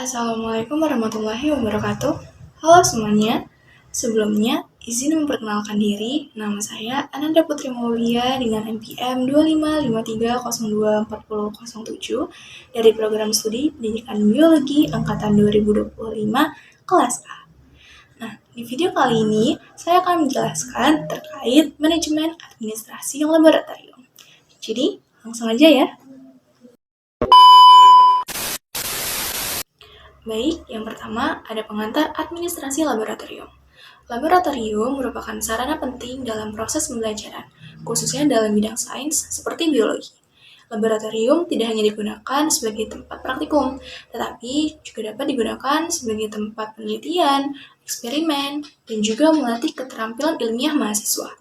Assalamualaikum warahmatullahi wabarakatuh. Halo semuanya. Sebelumnya, izin memperkenalkan diri. Nama saya Ananda Putri Maulia dengan NPM 2553024007 dari Program Studi Pendidikan Biologi Angkatan 2025 kelas A. Nah, di video kali ini saya akan menjelaskan terkait manajemen administrasi laboratorium. Jadi, langsung aja ya. Baik, yang pertama ada pengantar administrasi laboratorium. Laboratorium merupakan sarana penting dalam proses pembelajaran, khususnya dalam bidang sains seperti biologi. Laboratorium tidak hanya digunakan sebagai tempat praktikum, tetapi juga dapat digunakan sebagai tempat penelitian, eksperimen, dan juga melatih keterampilan ilmiah mahasiswa.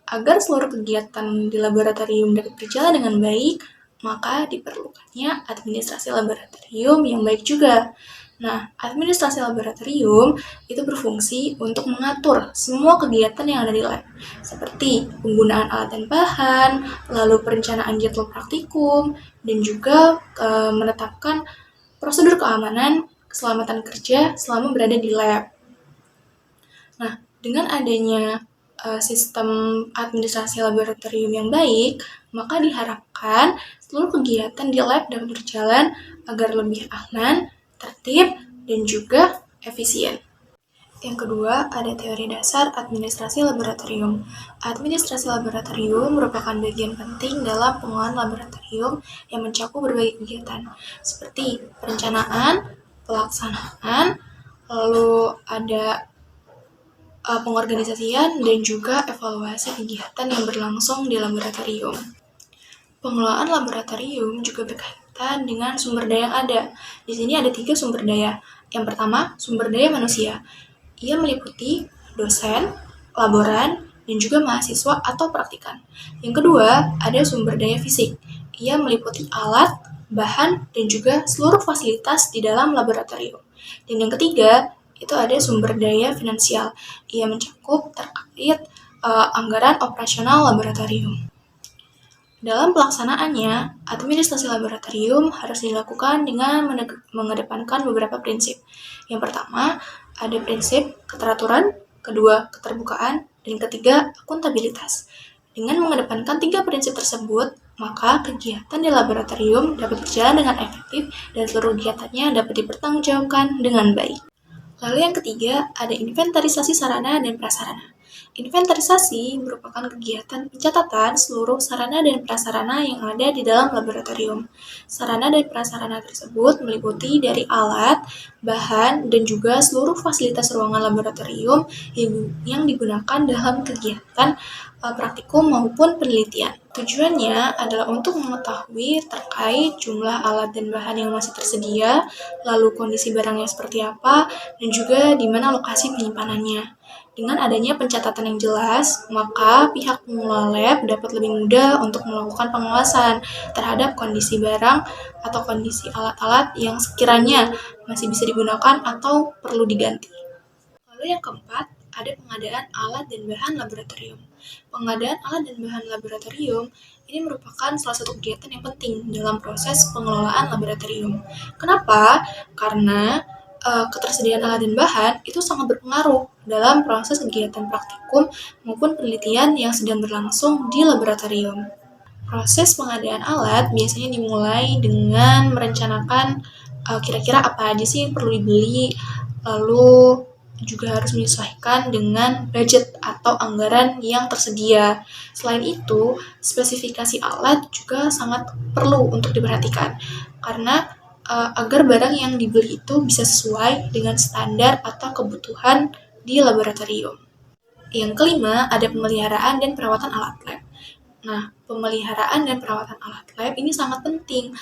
Agar seluruh kegiatan di laboratorium dapat berjalan dengan baik, maka diperlukannya administrasi laboratorium yang baik juga. Nah, administrasi laboratorium itu berfungsi untuk mengatur semua kegiatan yang ada di lab, seperti penggunaan alat dan bahan, lalu perencanaan jadwal praktikum, dan juga menetapkan prosedur keamanan, keselamatan kerja selama berada di lab. Nah, dengan adanya sistem administrasi laboratorium yang baik, maka diharapkan seluruh kegiatan di lab dapat berjalan agar lebih aman, tertib, dan juga efisien. Yang kedua, ada teori dasar administrasi laboratorium. Administrasi laboratorium merupakan bagian penting dalam pengelolaan laboratorium yang mencakup berbagai kegiatan, seperti perencanaan, pelaksanaan, lalu ada pengorganisasian, dan juga evaluasi kegiatan yang berlangsung di laboratorium. Pengelolaan laboratorium juga berkaitan dengan sumber daya yang ada. Di sini ada 3 sumber daya. Yang pertama, sumber daya manusia. Ia meliputi dosen, laboran, dan juga mahasiswa atau praktikan. Yang kedua, ada sumber daya fisik. Ia meliputi alat, bahan, dan juga seluruh fasilitas di dalam laboratorium. Dan yang ketiga, itu ada sumber daya finansial. Ia mencakup terkait anggaran operasional laboratorium. Dalam pelaksanaannya, administrasi laboratorium harus dilakukan dengan mengedepankan beberapa prinsip. Yang pertama, ada prinsip keteraturan, kedua, keterbukaan, dan ketiga, akuntabilitas. Dengan mengedepankan 3 prinsip tersebut, maka kegiatan di laboratorium dapat berjalan dengan efektif dan seluruh kegiatannya dapat dipertanggungjawabkan dengan baik. Lalu yang ketiga, ada inventarisasi sarana dan prasarana. Inventarisasi merupakan kegiatan pencatatan seluruh sarana dan prasarana yang ada di dalam laboratorium. Sarana dan prasarana tersebut meliputi dari alat, bahan, dan juga seluruh fasilitas ruangan laboratorium yang digunakan dalam kegiatan praktikum maupun penelitian. Tujuannya adalah untuk mengetahui terkait jumlah alat dan bahan yang masih tersedia, lalu kondisi barangnya seperti apa, dan juga di mana lokasi penyimpanannya. Dengan adanya pencatatan yang jelas, maka pihak pengelola lab dapat lebih mudah untuk melakukan pengawasan terhadap kondisi barang atau kondisi alat-alat yang sekiranya masih bisa digunakan atau perlu diganti. Lalu yang keempat, ada pengadaan alat dan bahan laboratorium. Pengadaan alat dan bahan laboratorium ini merupakan salah satu kegiatan yang penting dalam proses pengelolaan laboratorium. Kenapa? Karena ketersediaan alat dan bahan itu sangat berpengaruh dalam proses kegiatan praktikum maupun penelitian yang sedang berlangsung di laboratorium. Proses pengadaan alat biasanya dimulai dengan merencanakan kira-kira apa aja sih yang perlu dibeli, lalu juga harus menyesuaikan dengan budget atau anggaran yang tersedia. Selain itu, spesifikasi alat juga sangat perlu untuk diperhatikan, karena agar barang yang dibeli itu bisa sesuai dengan standar atau kebutuhan di laboratorium. Yang kelima, ada pemeliharaan dan perawatan alat lab. Nah, pemeliharaan dan perawatan alat lab ini sangat penting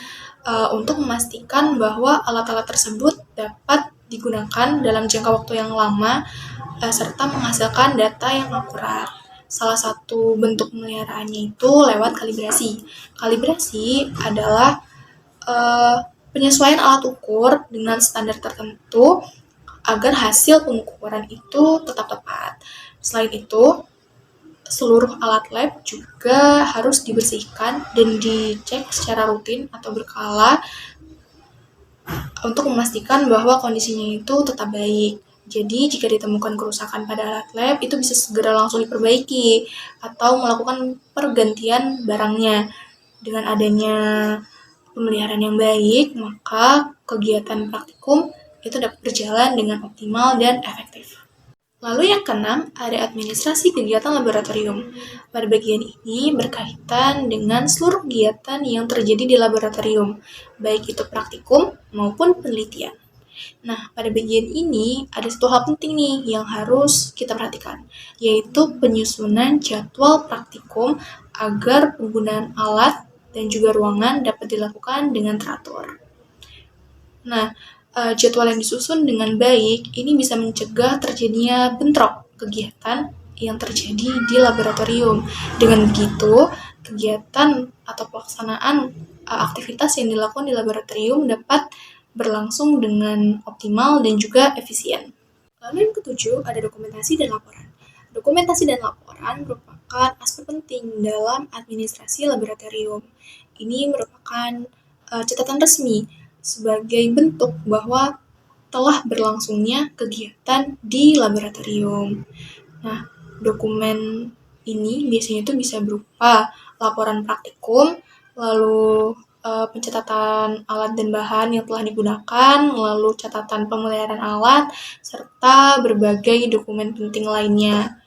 untuk memastikan bahwa alat-alat tersebut dapat digunakan dalam jangka waktu yang lama serta menghasilkan data yang akurat. Salah satu bentuk pemeliharaannya itu lewat kalibrasi. Kalibrasi adalah penyesuaian alat ukur dengan standar tertentu agar hasil pengukuran itu tetap tepat. Selain itu, seluruh alat lab juga harus dibersihkan dan dicek secara rutin atau berkala untuk memastikan bahwa kondisinya itu tetap baik. Jadi jika ditemukan kerusakan pada alat lab, itu bisa segera langsung diperbaiki atau melakukan pergantian barangnya. Dengan adanya pemeliharaan yang baik, maka kegiatan praktikum itu dapat berjalan dengan optimal dan efektif. Lalu yang keenam, ada administrasi kegiatan laboratorium. Pada bagian ini berkaitan dengan seluruh kegiatan yang terjadi di laboratorium, baik itu praktikum maupun penelitian. Nah, pada bagian ini ada satu hal penting nih yang harus kita perhatikan, yaitu penyusunan jadwal praktikum agar penggunaan alat dan juga ruangan dapat dilakukan dengan teratur. Nah, jadwal yang disusun dengan baik ini bisa mencegah terjadinya bentrok kegiatan yang terjadi di laboratorium. Dengan begitu, kegiatan atau pelaksanaan aktivitas yang dilakukan di laboratorium dapat berlangsung dengan optimal dan juga efisien. Lalu yang ketujuh, ada dokumentasi dan laporan. Dokumentasi dan laporan merupakan aspek penting dalam administrasi laboratorium. Ini merupakan catatan resmi sebagai bentuk bahwa telah berlangsungnya kegiatan di laboratorium. Nah, dokumen ini biasanya itu bisa berupa laporan praktikum, lalu pencatatan alat dan bahan yang telah digunakan, lalu catatan pemeliharaan alat, serta berbagai dokumen penting lainnya.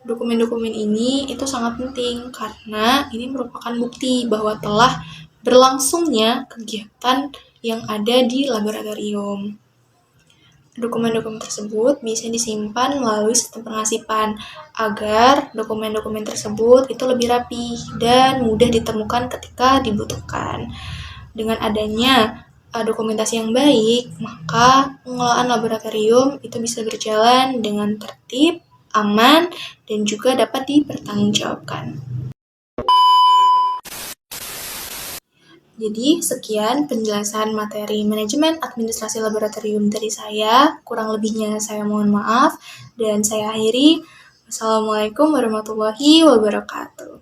Dokumen-dokumen ini itu sangat penting karena ini merupakan bukti bahwa telah berlangsungnya kegiatan yang ada di laboratorium. Dokumen-dokumen tersebut bisa disimpan melalui sistem pengarsipan agar dokumen-dokumen tersebut itu lebih rapi dan mudah ditemukan ketika dibutuhkan. Dengan adanya dokumentasi yang baik, maka pengelolaan laboratorium itu bisa berjalan dengan tertib, aman, dan juga dapat dipertanggungjawabkan. Jadi, sekian penjelasan materi manajemen administrasi laboratorium dari saya. Kurang lebihnya saya mohon maaf. Dan saya akhiri. Wassalamualaikum warahmatullahi wabarakatuh.